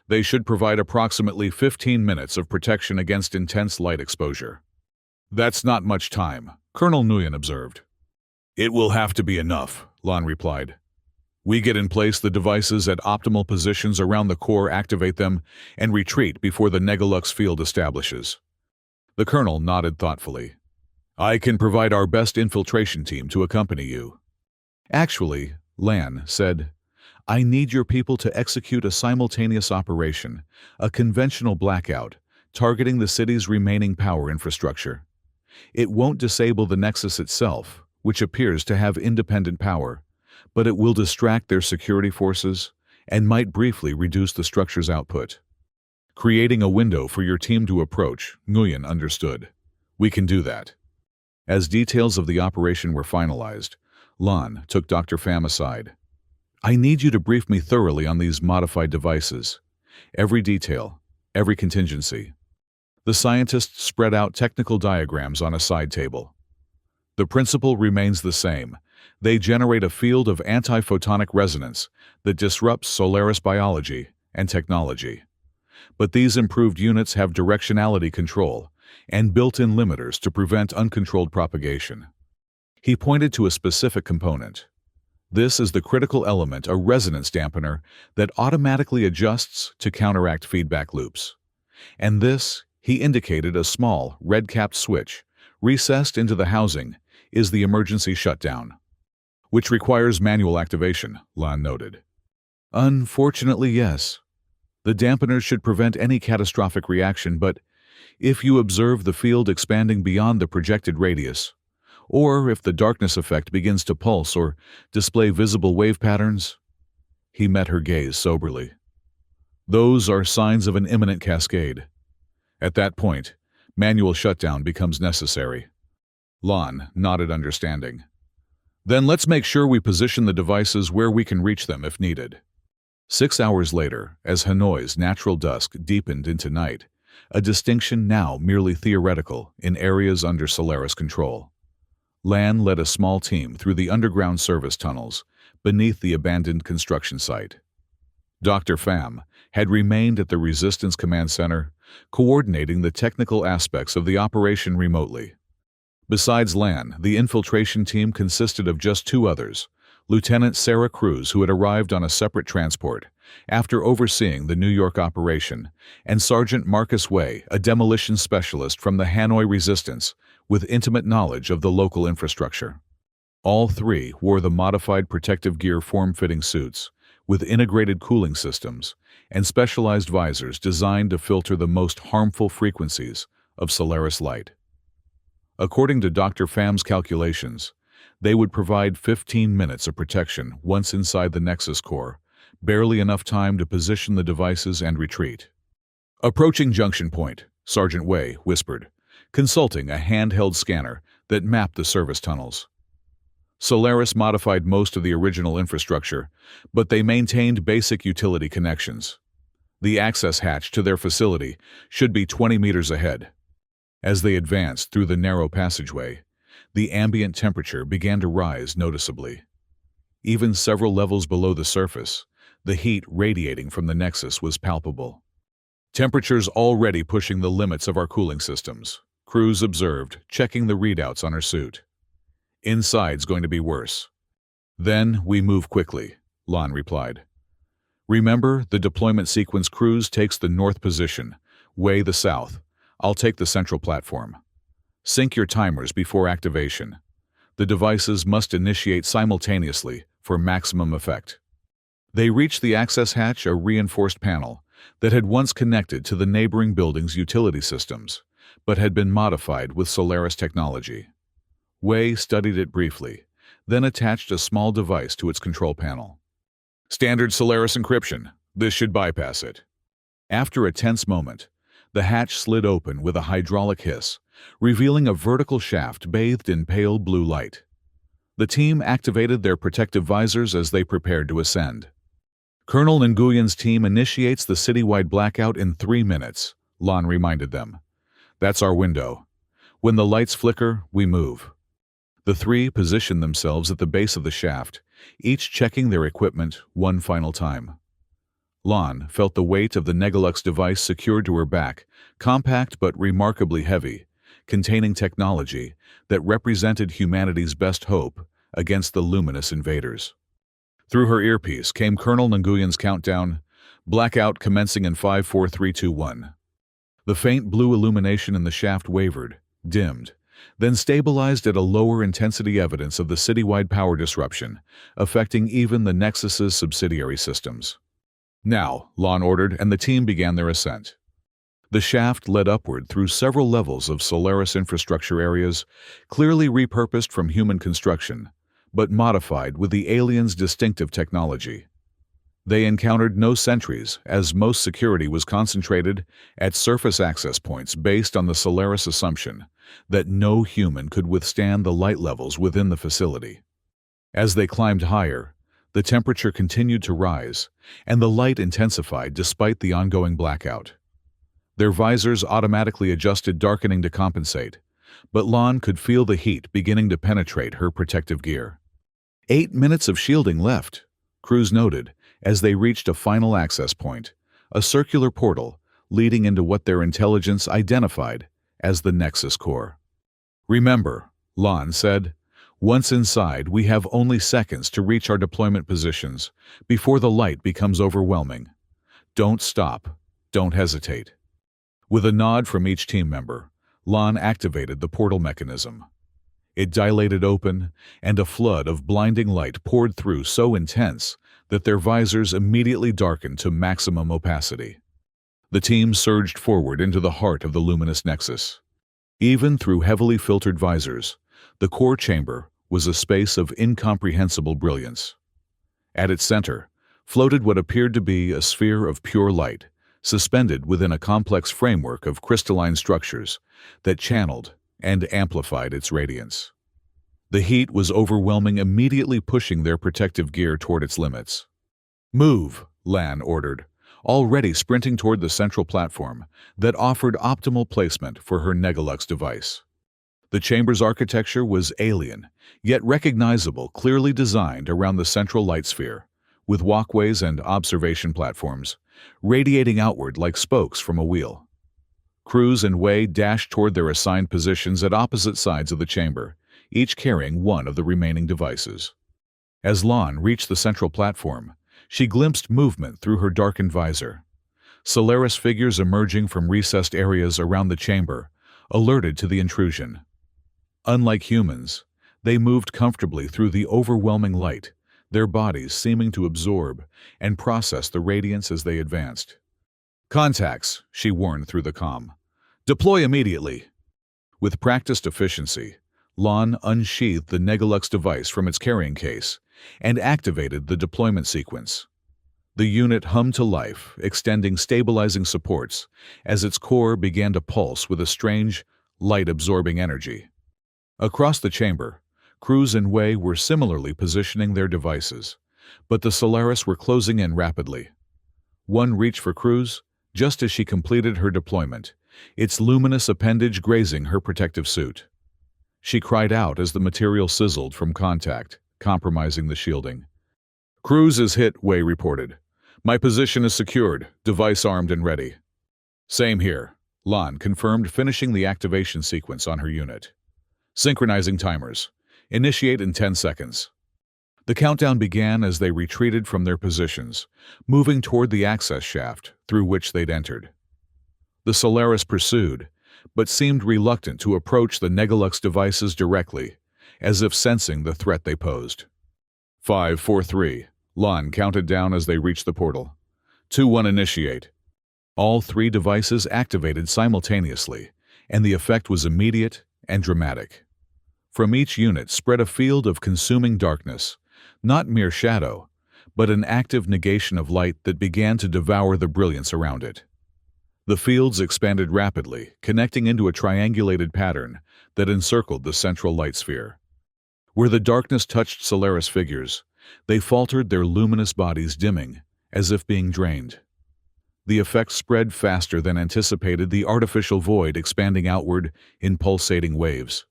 They should provide approximately 15 minutes of protection against intense light exposure. That's not much time, Colonel Nguyen observed. It will have to be enough, Lon replied. We get in place the devices at optimal positions around the core, activate them, and retreat before the Negalux field establishes. The colonel nodded thoughtfully. I can provide our best infiltration team to accompany you. Actually, Lan said, I need your people to execute a simultaneous operation, a conventional blackout, targeting the city's remaining power infrastructure. It won't disable the Nexus itself, which appears to have independent power, but it will distract their security forces and might briefly reduce the structure's output. Creating a window for your team to approach, Nguyen understood. We can do that. As details of the operation were finalized, Lon took Dr. Pham aside. I need you to brief me thoroughly on these modified devices. Every detail, every contingency. The scientists spread out technical diagrams on a side table. The principle remains the same. They generate a field of anti-photonic resonance that disrupts Solaris biology and technology. But these improved units have directionality control and built-in limiters to prevent uncontrolled propagation. He pointed to a specific component. This is the critical element, a resonance dampener that automatically adjusts to counteract feedback loops. And this, he indicated a small, red-capped switch, Recessed into the housing is the emergency shutdown, which requires manual activation, Lan noted. Unfortunately, yes. The dampeners should prevent any catastrophic reaction, but if you observe the field expanding beyond the projected radius, or if the darkness effect begins to pulse or display visible wave patterns, he met her gaze soberly. Those are signs of an imminent cascade. At that point, manual shutdown becomes necessary. Lan nodded understanding. Then let's make sure we position the devices where we can reach them if needed. 6 hours later, as Hanoi's natural dusk deepened into night, a distinction now merely theoretical in areas under Solaris control. Lan led a small team through the underground service tunnels beneath the abandoned construction site. Dr. Pham had remained at the Resistance Command Center, coordinating the technical aspects of the operation remotely. Besides Lan, the infiltration team consisted of just 2 others, Lieutenant Sarah Cruz, who had arrived on a separate transport after overseeing the New York operation, and Sergeant Marcus Wei, a demolition specialist from the Hanoi Resistance with intimate knowledge of the local infrastructure. All 3 wore the modified protective gear form-fitting suits with integrated cooling systems and specialized visors designed to filter the most harmful frequencies of Solaris light. According to Dr. Pham's calculations, they would provide 15 minutes of protection once inside the Nexus core, barely enough time to position the devices and retreat. Approaching junction point, Sergeant Wei whispered, consulting a handheld scanner that mapped the service tunnels. Solaris modified most of the original infrastructure, but they maintained basic utility connections. The access hatch to their facility should be 20 meters ahead. As they advanced through the narrow passageway, the ambient temperature began to rise noticeably. Even several levels below the surface, the heat radiating from the Nexus was palpable. Temperatures already pushing the limits of our cooling systems, Cruz observed, checking the readouts on her suit. Inside's going to be worse. Then we move quickly, Lan replied. Remember, the deployment sequence. Cruz takes the north position, Wei the south. I'll take the central platform. Sync your timers before activation. The devices must initiate simultaneously for maximum effect. They reached the access hatch, a reinforced panel that had once connected to the neighboring building's utility systems, but had been modified with Solaris technology. Wei studied it briefly, then attached a small device to its control panel. Standard Solaris encryption. This should bypass it. After a tense moment, the hatch slid open with a hydraulic hiss, revealing a vertical shaft bathed in pale blue light. The team activated their protective visors as they prepared to ascend. Colonel Nguyen's team initiates the citywide blackout in 3 minutes, Lan reminded them. That's our window. When the lights flicker, we move. The 3 positioned themselves at the base of the shaft, each checking their equipment one final time. Lan felt the weight of the Negalux device secured to her back, compact but remarkably heavy, containing technology that represented humanity's best hope against the luminous invaders. Through her earpiece came Colonel Nguyen's countdown, blackout commencing in 5, 4, 3, 2, 1. The faint blue illumination in the shaft wavered, dimmed, then stabilized at a lower intensity, evidence of the citywide power disruption, affecting even the Nexus's subsidiary systems. Now, Lan ordered, and the team began their ascent. The shaft led upward through several levels of Solaris infrastructure areas, clearly repurposed from human construction, but modified with the aliens' distinctive technology. They encountered no sentries, as most security was concentrated at surface access points based on the Solaris assumption that no human could withstand the light levels within the facility. As they climbed higher, the temperature continued to rise, and the light intensified despite the ongoing blackout. Their visors automatically adjusted darkening to compensate, but Lan could feel the heat beginning to penetrate her protective gear. 8 minutes of shielding left, Cruz noted, as they reached a final access point, a circular portal leading into what their intelligence identified as the Nexus core. Remember, Lan said, once inside we have only seconds to reach our deployment positions before the light becomes overwhelming. Don't stop, don't hesitate. With a nod from each team member, Lan activated the portal mechanism. It dilated open, and a flood of blinding light poured through so intense that their visors immediately darkened to maximum opacity. The team surged forward into the heart of the luminous nexus. Even through heavily filtered visors, the core chamber was a space of incomprehensible brilliance. At its center floated what appeared to be a sphere of pure light, suspended within a complex framework of crystalline structures that channeled and amplified its radiance. The heat was overwhelming, immediately pushing their protective gear toward its limits. "Move," Lan ordered, already sprinting toward the central platform that offered optimal placement for her Negalux device. The chamber's architecture was alien, yet recognizable, clearly designed around the central light sphere, with walkways and observation platforms, radiating outward like spokes from a wheel. Cruz and Wei dashed toward their assigned positions at opposite sides of the chamber, each carrying one of the remaining devices. As Lan reached the central platform, she glimpsed movement through her darkened visor. Solaris figures emerging from recessed areas around the chamber alerted to the intrusion. Unlike humans, they moved comfortably through the overwhelming light, their bodies seeming to absorb and process the radiance as they advanced. "Contacts," she warned through the comm. "Deploy immediately." With practiced efficiency, Lan unsheathed the Negalux device from its carrying case and activated the deployment sequence. The unit hummed to life, extending stabilizing supports as its core began to pulse with a strange, light-absorbing energy. Across the chamber, Cruz and Wei were similarly positioning their devices, but the Solaris were closing in rapidly. One reached for Cruz just as she completed her deployment, its luminous appendage grazing her protective suit. She cried out as the material sizzled from contact, compromising the shielding. "Cruz is hit," Wei reported. "My position is secured, device armed and ready." "Same here," Lan confirmed, finishing the activation sequence on her unit. "Synchronizing timers. Initiate in 10 seconds. The countdown began as they retreated from their positions, moving toward the access shaft through which they'd entered. The Solaris pursued, but seemed reluctant to approach the Negalux devices directly, as if sensing the threat they posed. 5, 4, 3. Lan counted down as they reached the portal. 2, 1, initiate. All three devices activated simultaneously, and the effect was immediate and dramatic. From each unit spread a field of consuming darkness, not mere shadow, but an active negation of light that began to devour the brilliance around it. The fields expanded rapidly, connecting into a triangulated pattern that encircled the central light sphere. Where the darkness touched Solaris figures, they faltered, their luminous bodies dimming, as if being drained. The effect spread faster than anticipated, the artificial void expanding outward in pulsating waves.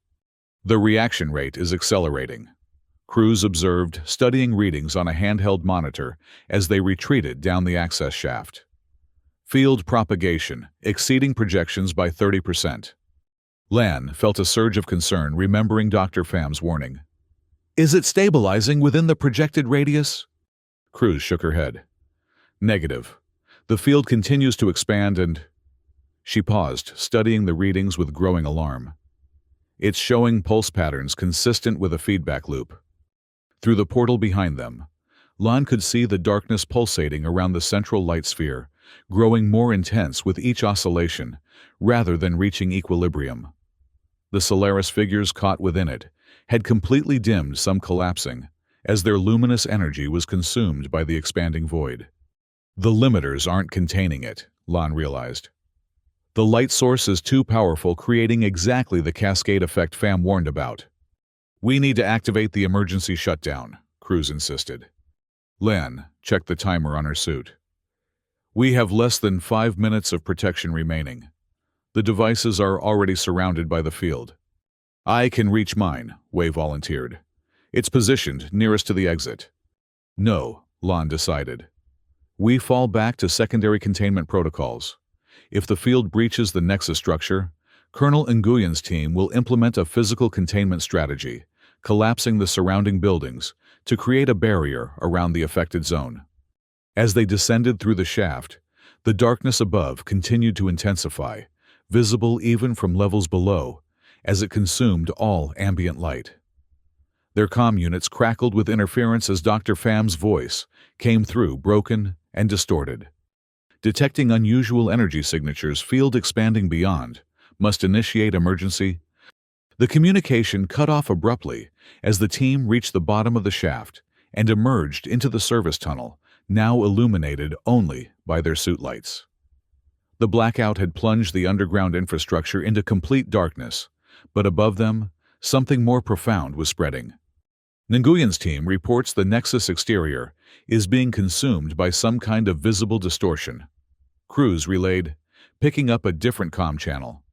"The reaction rate is accelerating," Cruz observed, studying readings on a handheld monitor as they retreated down the access shaft. "Field propagation, exceeding projections by 30%. Lan felt a surge of concern, remembering Dr. Pham's warning. "Is it stabilizing within the projected radius?" Cruz shook her head. "Negative. The field continues to expand and—" She paused, studying the readings with growing alarm. "It's showing pulse patterns consistent with a feedback loop." Through the portal behind them, Lan could see the darkness pulsating around the central light sphere, growing more intense with each oscillation, rather than reaching equilibrium. The Solaris figures caught within it had completely dimmed, some collapsing, as their luminous energy was consumed by the expanding void. The limiters aren't containing it, Lan realized. The light source is too powerful, creating exactly the cascade effect Pham warned about. "We need to activate the emergency shutdown," Cruz insisted. Lan checked the timer on her suit. "We have less than 5 minutes of protection remaining. The devices are already surrounded by the field." "I can reach mine," Wei volunteered. "It's positioned nearest to the exit." "No," Lan decided. "We fall back to secondary containment protocols. If the field breaches the Nexus structure, Colonel Nguyen's team will implement a physical containment strategy, collapsing the surrounding buildings to create a barrier around the affected zone." As they descended through the shaft, the darkness above continued to intensify, visible even from levels below, as it consumed all ambient light. Their comm units crackled with interference as Dr. Pham's voice came through broken and distorted. Detecting unusual energy signatures, field expanding beyond, must initiate emergency. The communication cut off abruptly as the team reached the bottom of the shaft and emerged into the service tunnel, now illuminated only by their suit lights. The blackout had plunged the underground infrastructure into complete darkness, but above them, something more profound was spreading. Nguyen's team reports the Nexus exterior is being consumed by some kind of visible distortion. Crews relayed, picking up a different comm channel.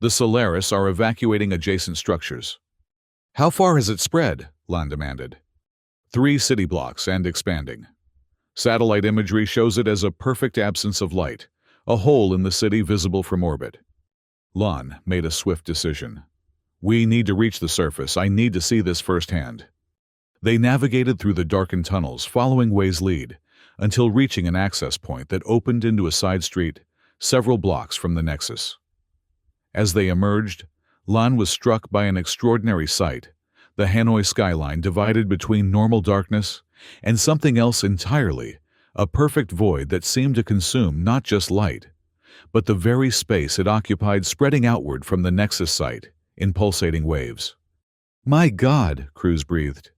The Solaris are evacuating adjacent structures. How far has it spread? Lan demanded. 3 city blocks and expanding. Satellite imagery shows it as a perfect absence of light, a hole in the city visible from orbit. Lan made a swift decision. We need to reach the surface. I need to see this firsthand. They navigated through the darkened tunnels, following Wei's lead, until reaching an access point that opened into a side street several blocks from the Nexus. As they emerged, Lan was struck by an extraordinary sight, the Hanoi skyline divided between normal darkness and something else entirely, a perfect void that seemed to consume not just light, but the very space it occupied, spreading outward from the Nexus site in pulsating waves. My God, Cruz breathed.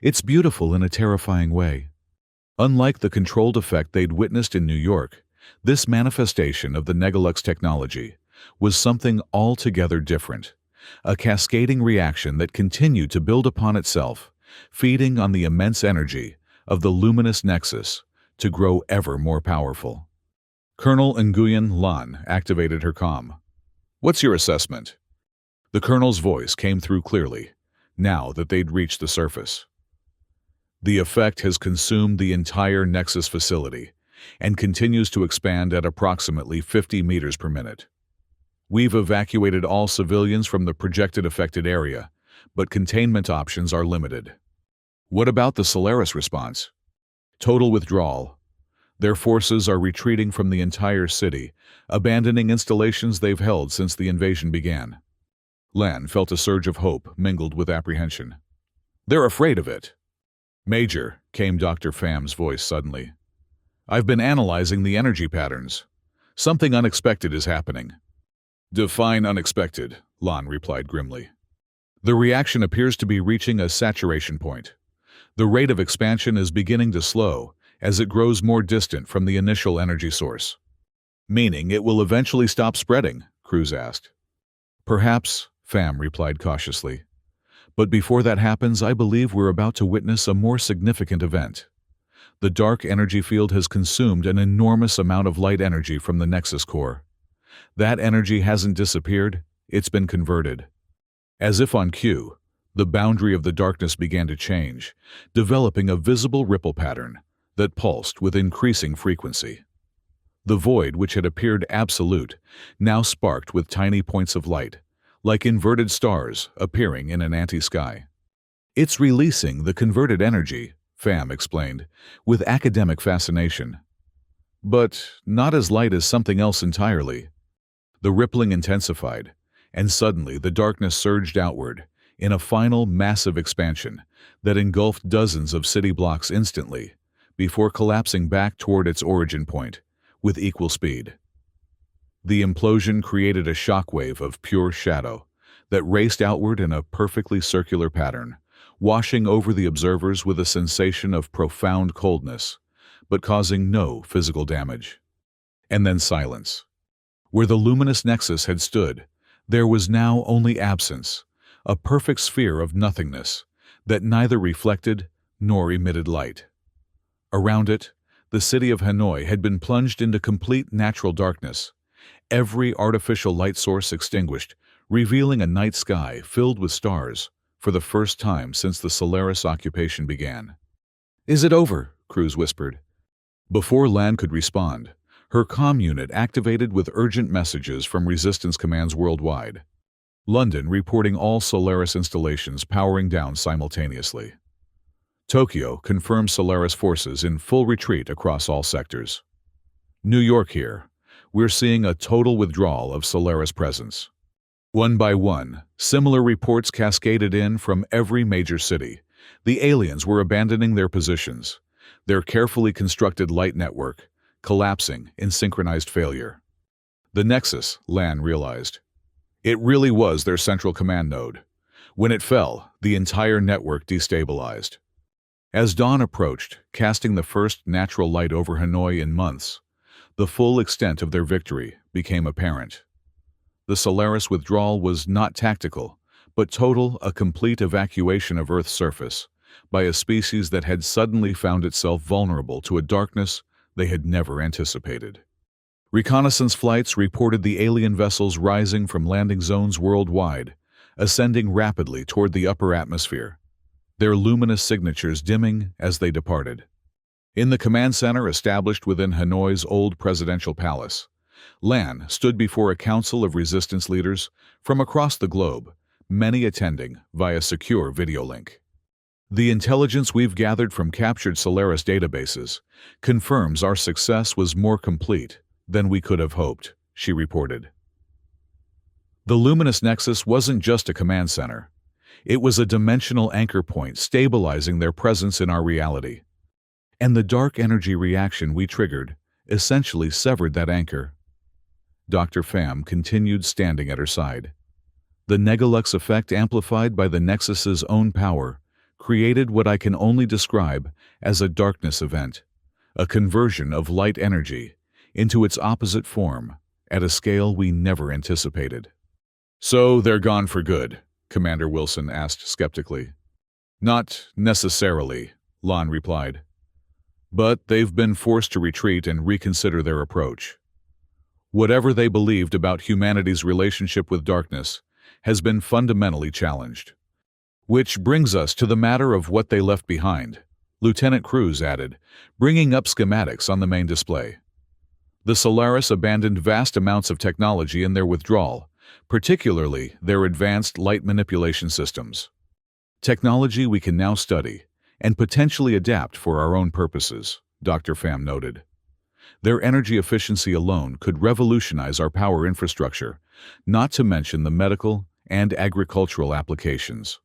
It's beautiful in a terrifying way. Unlike the controlled effect they'd witnessed in New York, this manifestation of the Negalux technology was something altogether different, a cascading reaction that continued to build upon itself, feeding on the immense energy of the luminous Nexus to grow ever more powerful. Colonel Nguyen Lan activated her comm. What's your assessment? The colonel's voice came through clearly, now that they'd reached the surface. The effect has consumed the entire Nexus facility and continues to expand at approximately 50 meters per minute. We've evacuated all civilians from the projected affected area, but containment options are limited. What about the Solaris response? Total withdrawal. Their forces are retreating from the entire city, abandoning installations they've held since the invasion began. Lan felt a surge of hope mingled with apprehension. They're afraid of it. Major, came Dr. Pham's voice suddenly. I've been analyzing the energy patterns. Something unexpected is happening. Define unexpected, Lan replied grimly. The reaction appears to be reaching a saturation point. The rate of expansion is beginning to slow as it grows more distant from the initial energy source. Meaning it will eventually stop spreading? Cruz asked. Perhaps, Pham replied cautiously. But before that happens, I believe we're about to witness a more significant event. The dark energy field has consumed an enormous amount of light energy from the Nexus core. That energy hasn't disappeared, it's been converted. As if on cue, the boundary of the darkness began to change, developing a visible ripple pattern that pulsed with increasing frequency. The void, which had appeared absolute, now sparked with tiny points of light, like inverted stars appearing in an anti-sky. It's releasing the converted energy, Pham explained, with academic fascination. But not as light as something else entirely. The rippling intensified, and suddenly the darkness surged outward in a final massive expansion that engulfed dozens of city blocks instantly, before collapsing back toward its origin point with equal speed. The implosion created a shockwave of pure shadow that raced outward in a perfectly circular pattern, washing over the observers with a sensation of profound coldness, but causing no physical damage. And then silence. Where the luminous Nexus had stood, there was now only absence, a perfect sphere of nothingness that neither reflected nor emitted light. Around it, the city of Hanoi had been plunged into complete natural darkness, every artificial light source extinguished, revealing a night sky filled with stars for the first time since the Solaris occupation began. Is it over? Cruz whispered. Before Lan could respond, her comm unit activated with urgent messages from resistance commands worldwide. London reporting all Solaris installations powering down simultaneously. Tokyo confirmed Solaris forces in full retreat across all sectors. New York here. we're seeing a total withdrawal of Solaris presence. One by one, similar reports cascaded in from every major city. The aliens were abandoning their positions, their carefully constructed light network collapsing in synchronized failure. The Nexus, Lan realized. It really was their central command node. When it fell, the entire network destabilized. As dawn approached, casting the first natural light over Hanoi in months, the full extent of their victory became apparent. The Solaris withdrawal was not tactical, but total, a complete evacuation of Earth's surface by a species that had suddenly found itself vulnerable to a darkness they had never anticipated. Reconnaissance flights reported the alien vessels rising from landing zones worldwide, ascending rapidly toward the upper atmosphere, their luminous signatures dimming as they departed. In the command center established within Hanoi's old presidential palace, Lan stood before a council of resistance leaders from across the globe, many attending via secure video link. The intelligence we've gathered from captured Solaris databases confirms our success was more complete than we could have hoped, she reported. The Luminous Nexus wasn't just a command center. It was a dimensional anchor point stabilizing their presence in our reality. And the dark energy reaction we triggered essentially severed that anchor. Dr. Pham continued standing at her side. The Negalux effect, amplified by the Nexus's own power, created what I can only describe as a darkness event, a conversion of light energy into its opposite form at a scale we never anticipated. "So they're gone for good?" Commander Wilson asked skeptically. "Not necessarily," Lan replied. "But they've been forced to retreat and reconsider their approach. Whatever they believed about humanity's relationship with darkness has been fundamentally challenged. Which brings us to the matter of what they left behind," Lieutenant Cruz added, bringing up schematics on the main display. The Solaris abandoned vast amounts of technology in their withdrawal, particularly their advanced light manipulation systems. Technology we can now study and potentially adapt for our own purposes, Dr. Pham noted. Their energy efficiency alone could revolutionize our power infrastructure, not to mention the medical and agricultural applications.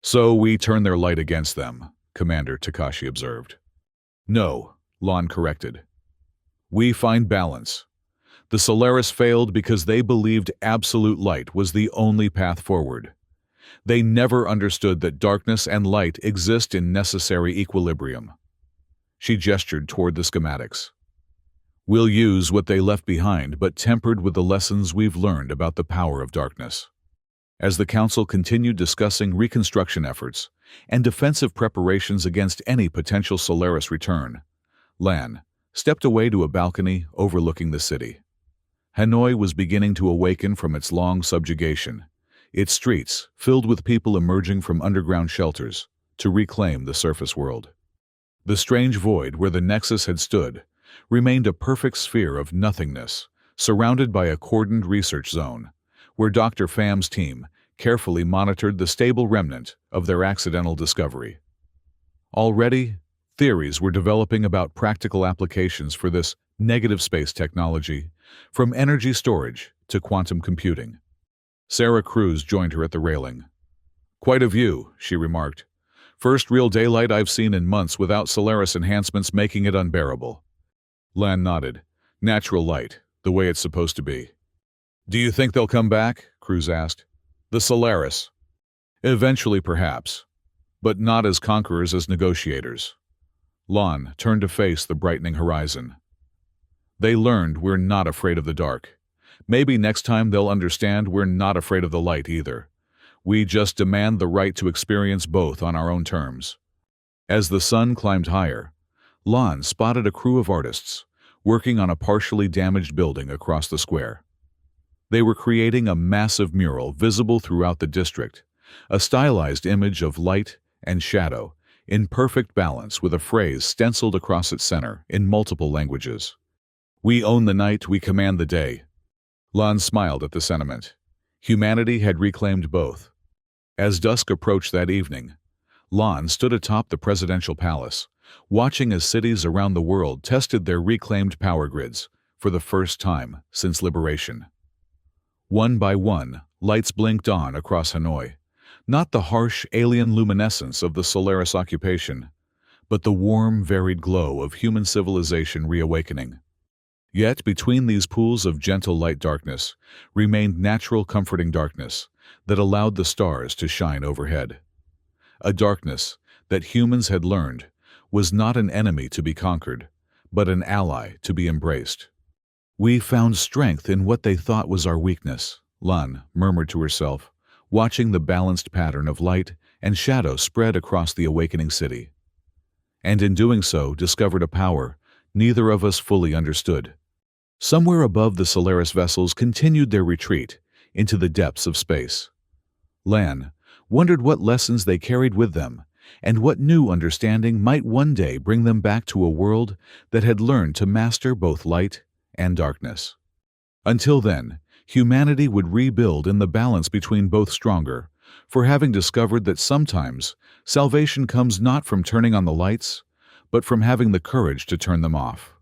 "So we turn their light against them," Commander Takashi observed. "No," Lan corrected. "We find balance. The Solaris failed because they believed absolute light was the only path forward. They never understood that darkness and light exist in necessary equilibrium." She gestured toward the schematics. "We'll use what they left behind, but tempered with the lessons we've learned about the power of darkness." As the Council continued discussing reconstruction efforts and defensive preparations against any potential Solaris return, Lan stepped away to a balcony overlooking the city. Hanoi was beginning to awaken from its long subjugation, its streets filled with people emerging from underground shelters to reclaim the surface world. The strange void where the Nexus had stood remained a perfect sphere of nothingness, surrounded by a cordoned research zone, where Dr. Pham's team carefully monitored the stable remnant of their accidental discovery. Already, theories were developing about practical applications for this negative space technology, from energy storage to quantum computing. Sarah Cruz joined her at the railing. "Quite a view," she remarked. "First real daylight I've seen in months without Solaris enhancements making it unbearable." Lan nodded. "Natural light, the way it's supposed to be." "Do you think they'll come back?" Cruz asked. "The Solaris." "Eventually, perhaps, but not as conquerors, as negotiators." Lan turned to face the brightening horizon. "They learned we're not afraid of the dark. Maybe next time they'll understand we're not afraid of the light either. We just demand the right to experience both on our own terms." As the sun climbed higher, Lan spotted a crew of artists working on a partially damaged building across the square. They were creating a massive mural visible throughout the district, a stylized image of light and shadow in perfect balance with a phrase stenciled across its center in multiple languages. "We own the night, we command the day." Lan smiled at the sentiment. Humanity had reclaimed both. As dusk approached that evening, Lan stood atop the presidential palace, watching as cities around the world tested their reclaimed power grids for the first time since liberation. One by one, lights blinked on across Hanoi, not the harsh alien luminescence of the Solaris occupation, but the warm, varied glow of human civilization reawakening. Yet between these pools of gentle light darkness remained natural comforting darkness that allowed the stars to shine overhead. A darkness that humans had learned was not an enemy to be conquered, but an ally to be embraced. "We found strength in what they thought was our weakness," Lan murmured to herself, watching the balanced pattern of light and shadow spread across the awakening city. And in doing so discovered a power neither of us fully understood. Somewhere above, the Solaris vessels continued their retreat into the depths of space. Lan wondered what lessons they carried with them, and what new understanding might one day bring them back to a world that had learned to master both light and darkness. Until then, humanity would rebuild in the balance between both stronger, for having discovered that sometimes salvation comes not from turning on the lights, but from having the courage to turn them off.